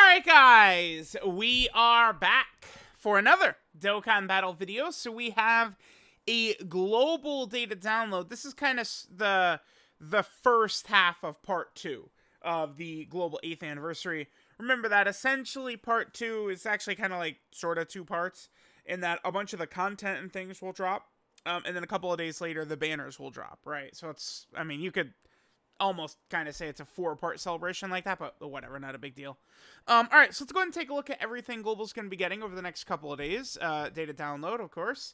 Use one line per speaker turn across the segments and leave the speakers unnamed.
Alright guys, we are back for another Dokkan Battle video. So we have a global data download. This is kind of the first half of part 2 of the global 8th anniversary. Remember that essentially part 2 is actually kind of like sort of 2 parts in that a bunch of the content and things will drop. And then a couple of days later, the banners will drop, right? So it's, I mean, you could almost kind of say it's a 4-part celebration like that, but whatever, not a big deal. Alright, so let's go ahead and take a look at everything Global's going to be getting over the next couple of days. Data download, of course.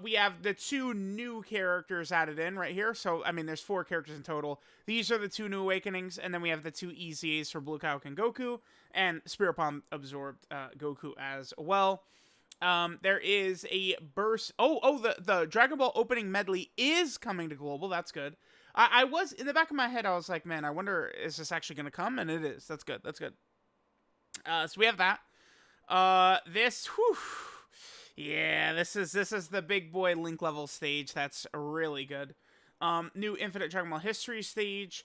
We have the 2 new characters added in right here. So, I mean, there's 4 characters in total. These are the 2 new awakenings, and then we have the 2 EZAs for Blue Kaioken Goku, and Spirit Bomb absorbed Goku as well. There is a burst. The Dragon Ball opening medley is coming to Global. That's good. I was, in the back of my head, I was like, man, I wonder, is this actually going to come? And it is. That's good. That's good. So we have that. Yeah, this is the big boy Link level stage. That's really good. New Infinite Dragon Ball History stage.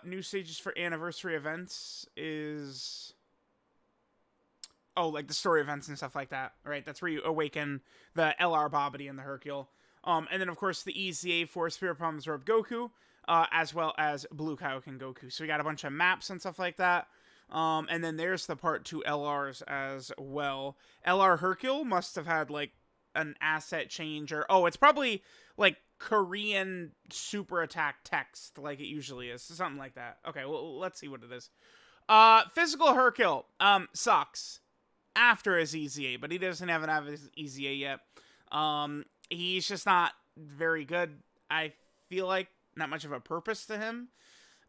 New stages for anniversary events is... Oh, like the story events and stuff like that, right? That's where you awaken the LR Babidi and the Hercule. And then, of course, the EZA for Spirit Bomb absorbed Goku, as well as Blue Kaioken Goku. So we got a bunch of maps and stuff like that. And then there's the part 2 LRs as well. LR Hercule must have had, like, an asset change or... Oh, it's probably, like, Korean super attack text, like it usually is. Something like that. Okay, well, let's see what it is. Physical Hercule, sucks after his EZA, but he doesn't have his EZA yet. He's just not very good. I feel like not much of a purpose to him.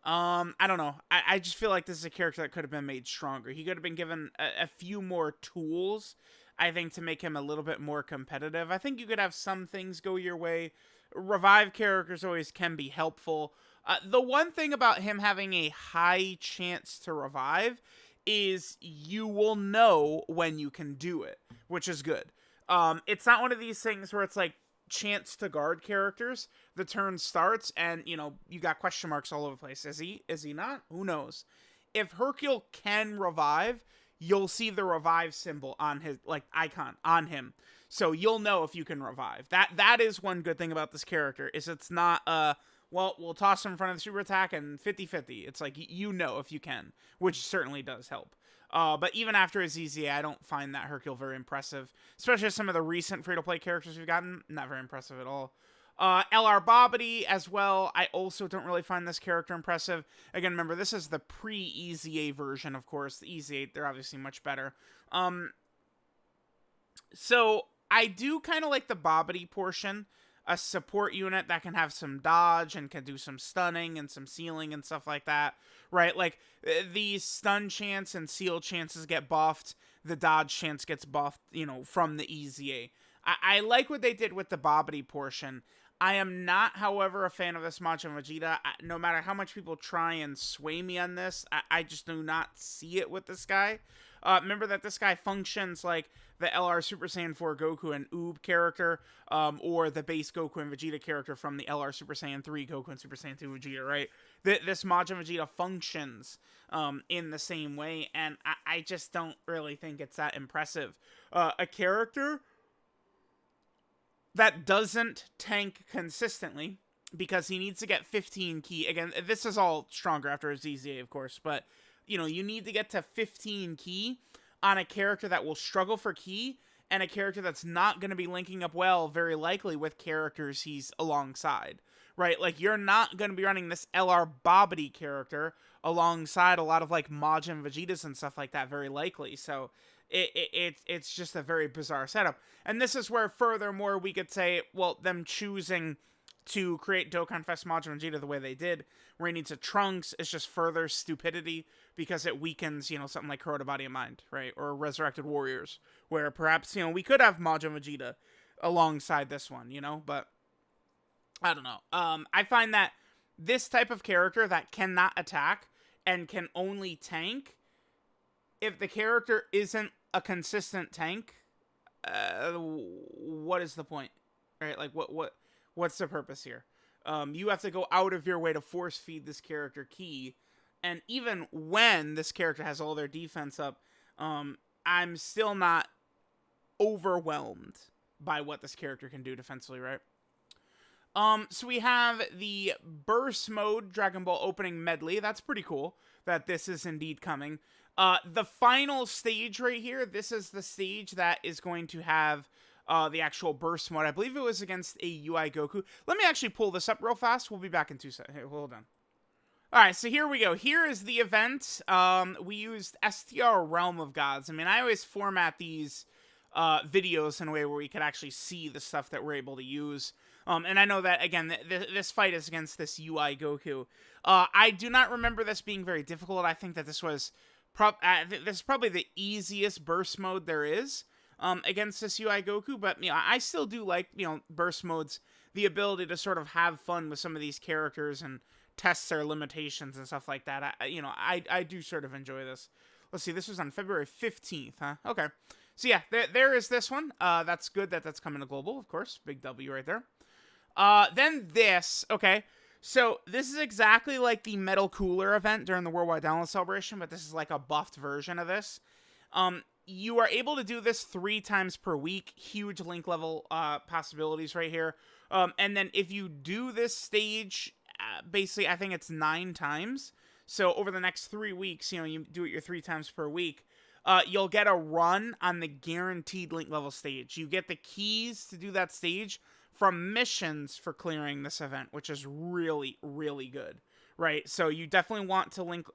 I don't know. I just feel like this is a character that could have been made stronger. He could have been given a few more tools, I think, to make him a little bit more competitive. I think you could have some things go your way. Revive characters always can be helpful. The one thing about him having a high chance to revive is you will know when you can do it, which is good. It's not one of these things where it's like chance to guard characters. The turn starts and, you know, you got question marks all over the place. Is he not? Who knows? If Hercule can revive, you'll see the revive symbol on his, like, icon on him. So you'll know if you can revive. That is one good thing about this character, is it's not, well, we'll toss him in front of the super attack and 50-50. It's like, you know if you can, which certainly does help. But even after his EZA, I don't find that Hercule very impressive. Especially some of the recent free-to-play characters we've gotten, not very impressive at all. LR Babidi as well, I also don't really find this character impressive. Again, remember, this is the pre-EZA version, of course. The EZA, they're obviously much better. So, I do kind of like the Babidi portion. A support unit that can have some dodge and can do some stunning and some sealing and stuff like that, right? Like, these stun chance and seal chances get buffed. The dodge chance gets buffed, you know, from the EZA. I like what they did with the Babidi portion. I am not, however, a fan of this Majin Vegeta. No matter how much people try and sway me on this, I just do not see it with this guy. Remember that this guy functions like the LR Super Saiyan 4 Goku and Oob character, or the base Goku and Vegeta character from the LR Super Saiyan 3 Goku and Super Saiyan 2 Vegeta, right? This Majin Vegeta functions in the same way, and I just don't really think it's that impressive. A character that doesn't tank consistently, because he needs to get 15 ki. Again, this is all stronger after his EZA, of course, but, you know, you need to get to 15 ki on a character that will struggle for ki, and a character that's not going to be linking up well, very likely, with characters he's alongside, right? Like, you're not going to be running this LR Babidi character alongside a lot of, like, Majin Vegetas and stuff like that, very likely, so it's just a very bizarre setup. And this is where, furthermore, we could say, well, them choosing to create Dokkan Fest Majin Vegeta the way they did, where he needs a Trunks, is just further stupidity, because it weakens, you know, something like Kurota Body and Mind, right? Or Resurrected Warriors, where perhaps, you know, we could have Majin Vegeta alongside this one, you know? But, I don't know. I find that this type of character that cannot attack and can only tank, if the character isn't a consistent tank, what is the point? Right? Like, what's the purpose here? You have to go out of your way to force feed this character ki, And even when this character has all their defense up, I'm still not overwhelmed by what this character can do defensively, right? So we have the Burst Mode Dragon Ball opening medley. That's pretty cool that this is indeed coming. The final stage right here, this is the stage that is going to have the actual Burst Mode. I believe it was against a UI Goku. Let me actually pull this up real fast. We'll be back in 2 seconds. Hey, hold on. Alright, so here we go. Here is the event. We used STR Realm of Gods. I mean, I always format these videos in a way where we could actually see the stuff that we're able to use. And I know that, again, this fight is against this UI Goku. I do not remember this being very difficult. I think that this was this is probably the easiest burst mode there is against this UI Goku. But, you know, I still do like, you know, burst modes, the ability to sort of have fun with some of these characters and test their limitations and stuff like that. I do sort of enjoy this. Let's see, this was on February 15th, huh? Okay. So yeah, there is this one. That's good that's coming to global, of course. Big W right there. Then this, okay. So this is exactly like the Metal Cooler event during the Worldwide Download Celebration, but this is like a buffed version of this. You are able to do this 3 times per week. Huge link level possibilities right here. And then if you do this stage, basically I think it's 9 times. So over the next 3 weeks, you know, you do it your 3 times per week. You'll get a run on the guaranteed link level stage. You get the keys to do that stage from missions for clearing this event, which is really, really good, right? So you definitely want to link,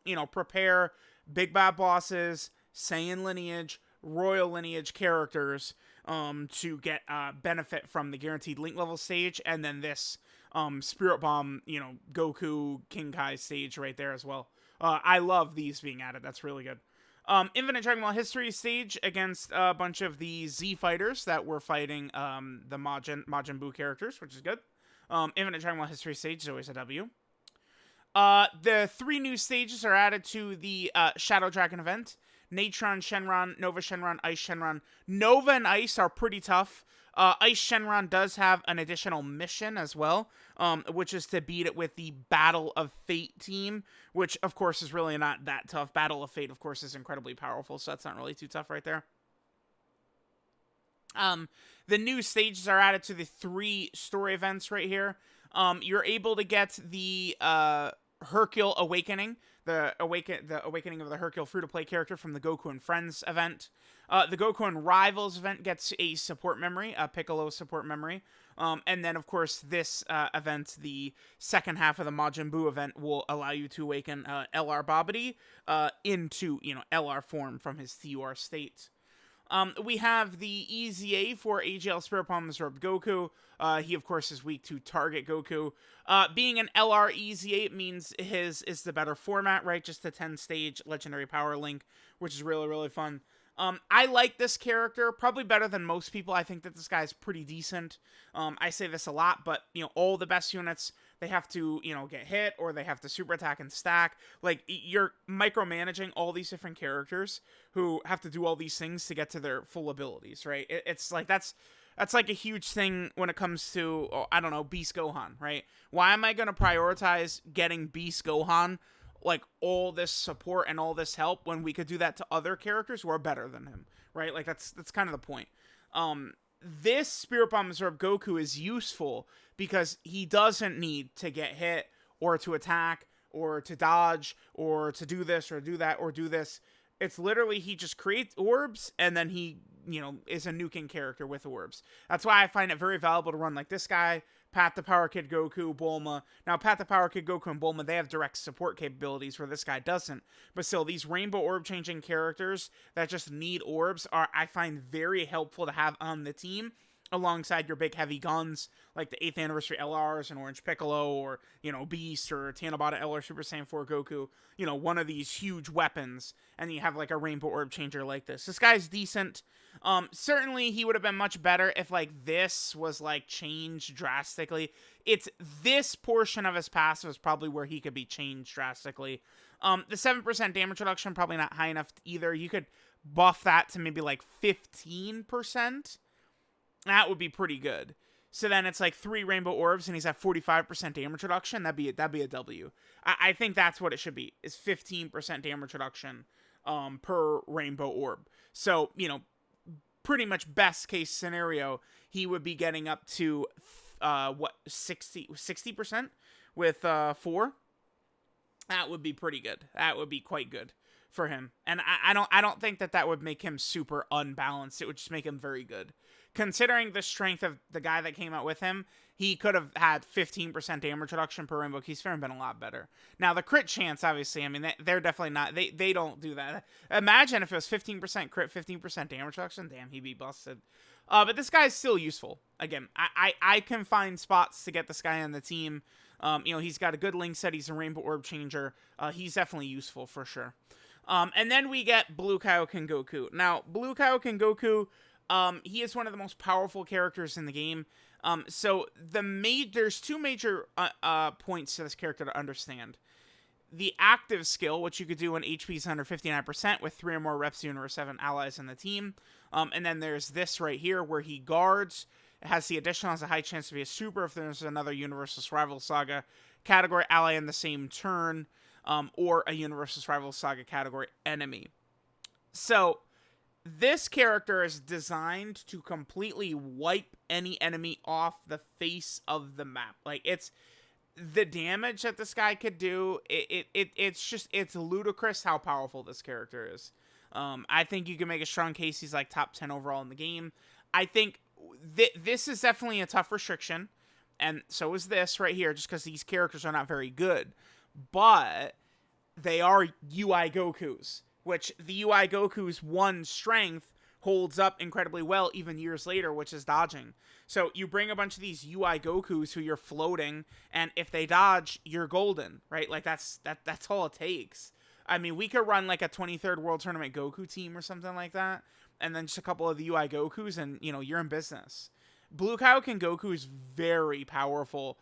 you know, prepare big bad bosses, Saiyan lineage, royal lineage characters, to get benefit from the guaranteed link level stage, and then this Spirit Bomb, you know, Goku King Kai stage right there as well. I love these being added. That's really good. Infinite Dragon Ball History stage against a bunch of the Z fighters that were fighting the Majin Buu characters, which is good. Infinite Dragon Ball History stage is always a W. The 3 new stages are added to the Shadow Dragon event. Natron Shenron, Nova Shenron, Ice Shenron. Nova and Ice are pretty tough. Ice Shenron does have an additional mission as well, which is to beat it with the Battle of Fate team, which, of course, is really not that tough. Battle of Fate, of course, is incredibly powerful, so that's not really too tough right there. The new stages are added to the 3 story events right here. You're able to get the Hercule Awakening, the awakening of the Hercule free-to-play character from the Goku and Friends event. The Goku and Rivals event gets a support memory, a Piccolo support memory. And then, of course, this event, the second half of the Majin Buu event, will allow you to awaken LR Babidi into, you know, LR form from his TUR state. We have the EZA for AGL Spirit Bomb Absorbed Goku. He, of course, is weak to Target Goku. Being an LR EZA means his is the better format, right? Just a 10-stage Legendary Power Link, which is really, really fun. I like this character, probably better than most people. I think that this guy's pretty decent. I say this a lot, but, you know, all the best units, they have to, you know, get hit, or they have to super attack and stack. Like, you're micromanaging all these different characters who have to do all these things to get to their full abilities, right? It's like, that's like a huge thing when it comes to, I don't know, Beast Gohan, right? Why am I going to prioritize getting Beast Gohan, like, all this support and all this help, when we could do that to other characters who are better than him, right? Like, that's kind of the point. This Spirit Bomb Absorb Goku is useful because he doesn't need to get hit, or to attack, or to dodge, or to do this, or do that, or do this. It's literally, he just creates orbs, and then he, you know, is a nuking character with orbs. That's why I find it very valuable to run like this guy, Pat the Power Kid Goku, Bulma. Now, Pat the Power Kid Goku and Bulma, they have direct support capabilities where this guy doesn't. But still, these rainbow orb changing characters that just need orbs are, I find, very helpful to have on the team, alongside your big heavy guns, like the 8th Anniversary LRs and Orange Piccolo, or, you know, Beast, or Tanabata LR Super Saiyan 4 Goku, you know, one of these huge weapons, and you have, like, a rainbow orb changer like this. This guy's decent. Certainly, he would have been much better if, like, this was, like, changed drastically. It's this portion of his passive is probably where he could be changed drastically. The 7% damage reduction, probably not high enough either. You could buff that to maybe, like, 15%. That would be pretty good. So then it's like 3 rainbow orbs, and he's at 45% damage reduction. That'd be a W. I think that's what it should be. Is 15% damage reduction, per rainbow orb. So pretty much best case scenario, he would be getting up to 60% with 4. That would be pretty good. That would be quite good for him. And I don't think that would make him super unbalanced. It would just make him very good. Considering the strength of the guy that came out with him, he could have had 15% damage reduction per rainbow key sphere and been a lot better. Now, the crit chance, obviously, I mean, they're definitely not, they don't do that. Imagine if it was 15% crit, 15% damage reduction. Damn, he'd be busted. But this guy's still useful. Again, I can find spots to get this guy on the team. He's got a good link set. He's a rainbow orb changer. He's definitely useful for sure. And then we get Blue Kaioken Goku. Now, Blue Kaioken Goku, he is one of the most powerful characters in the game. So there's 2 major points to this character to understand. The active skill, which you could do when HP is under 59% with 3 or more reps unit or 7 allies in the team. And then there's this right here where he guards. It has the additional, has a high chance to be a super if there's another Universal Survival Saga category ally in the same turn, or a Universal Survival Saga category enemy. So this character is designed to completely wipe any enemy off the face of the map. Like, it's the damage that this guy could do. It's ludicrous how powerful this character is. I think you can make a strong case he's like top 10 overall in the game. I think this is definitely a tough restriction, and so is this right here, just because these characters are not very good. But they are UI Gokus, which the UI Goku's one strength holds up incredibly well even years later, which is dodging. So you bring a bunch of these UI Gokus who you're floating, and if they dodge, you're golden, right? Like, that's all it takes. I mean, we could run like a 23rd World Tournament Goku team or something like that, and then just a couple of the UI Gokus, and, you're in business. Blue Kaioken Goku is very powerful.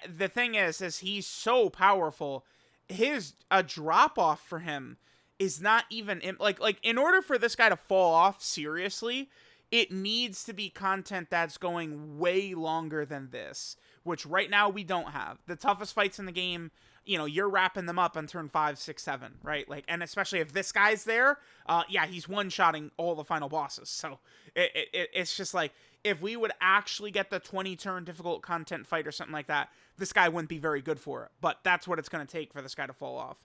The thing is he's so powerful, a drop-off for him is not even, in order for this guy to fall off seriously, it needs to be content that's going way longer than this, which right now we don't have. The toughest fights in the game, you're wrapping them up on turn 5, 6, 7, right? Like, and especially if this guy's there, he's one-shotting all the final bosses. So it's just like, if we would actually get the 20-turn difficult content fight or something like that, this guy wouldn't be very good for it. But that's what it's going to take for this guy to fall off.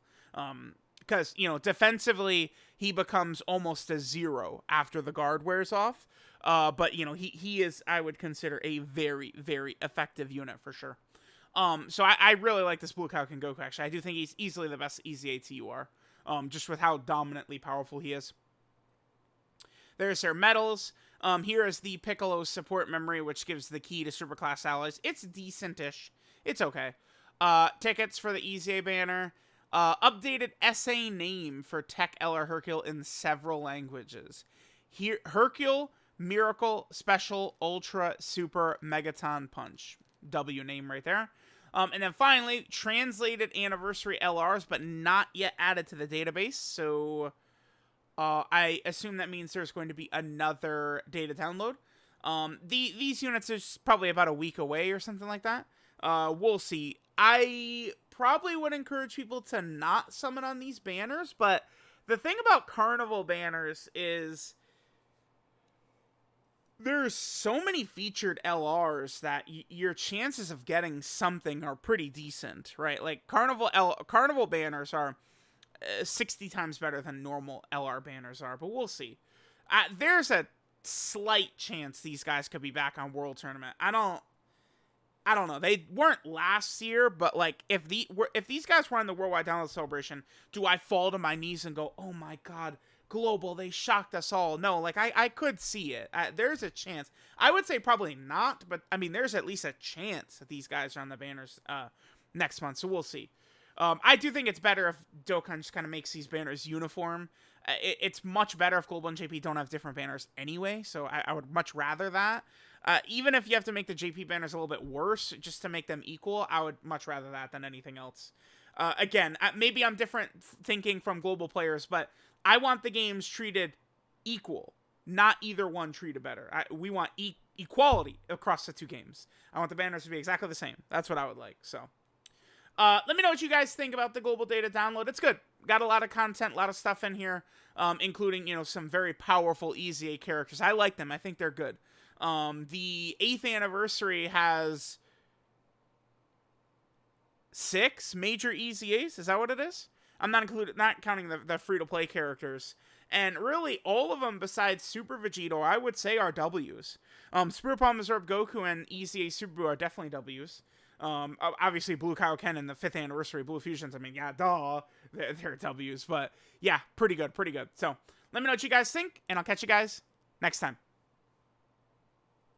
Because, defensively, he becomes almost a 0 after the guard wears off. But, he is, I would consider, a very, very effective unit for sure. So I really like this Blue Kaioken Goku, actually. I do think he's easily the best EZA TUR, just with how dominantly powerful he is. There's their medals. Here is the Piccolo support memory, which gives the key to superclass allies. It's decent-ish. It's okay. Tickets for the EZA banner. Updated essay name for Tech LR Hercule in several languages. Here, Hercule, Miracle, Special, Ultra, Super, Megaton, Punch. W name right there. And then finally, translated anniversary LRs, but not yet added to the database. So I assume that means there's going to be another data download. These units are probably about a week away or something like that. We'll see. I probably would encourage people to not summon on these banners, but the thing about Carnival banners is there's so many featured LRs that your chances of getting something are pretty decent, right? Like, Carnival banners are 60 times better than normal LR banners are, but we'll see. There's a slight chance these guys could be back on World Tournament. I don't know. They weren't last year, but like, if these guys were on the Worldwide Download Celebration, do I fall to my knees and go, oh my god, Global, they shocked us all? No, like, I could see it. There's a chance. I would say probably not, but I mean, there's at least a chance that these guys are on the banners next month, so we'll see. I do think it's better if Dokkan just kind of makes these banners uniform. It's much better if Global and JP don't have different banners anyway, so I would much rather that. Even if you have to make the JP banners a little bit worse just to make them equal, I would much rather that than anything else. Again, maybe I'm different thinking from Global players, but I want the games treated equal, not either one treated better. We want equality across the two games. I want the banners to be exactly the same. That's what I would like. So, let me know what you guys think about the global data download. It's good. Got a lot of content, a lot of stuff in here, including, you know, some very powerful EZA characters. I like them. I think they're good. The 8th anniversary has 6 major EZAs. Is that what it is? I'm not counting the free-to-play characters. And really, all of them besides Super Vegeta, I would say, are W's. Super Palm Absorb Goku and EZA Super Buu are definitely W's. Obviously, Blue Kaioken and the 5th anniversary Blue Fusions, I mean, yeah, duh, they're W's. But yeah, pretty good, pretty good. So let me know what you guys think, and I'll catch you guys next time.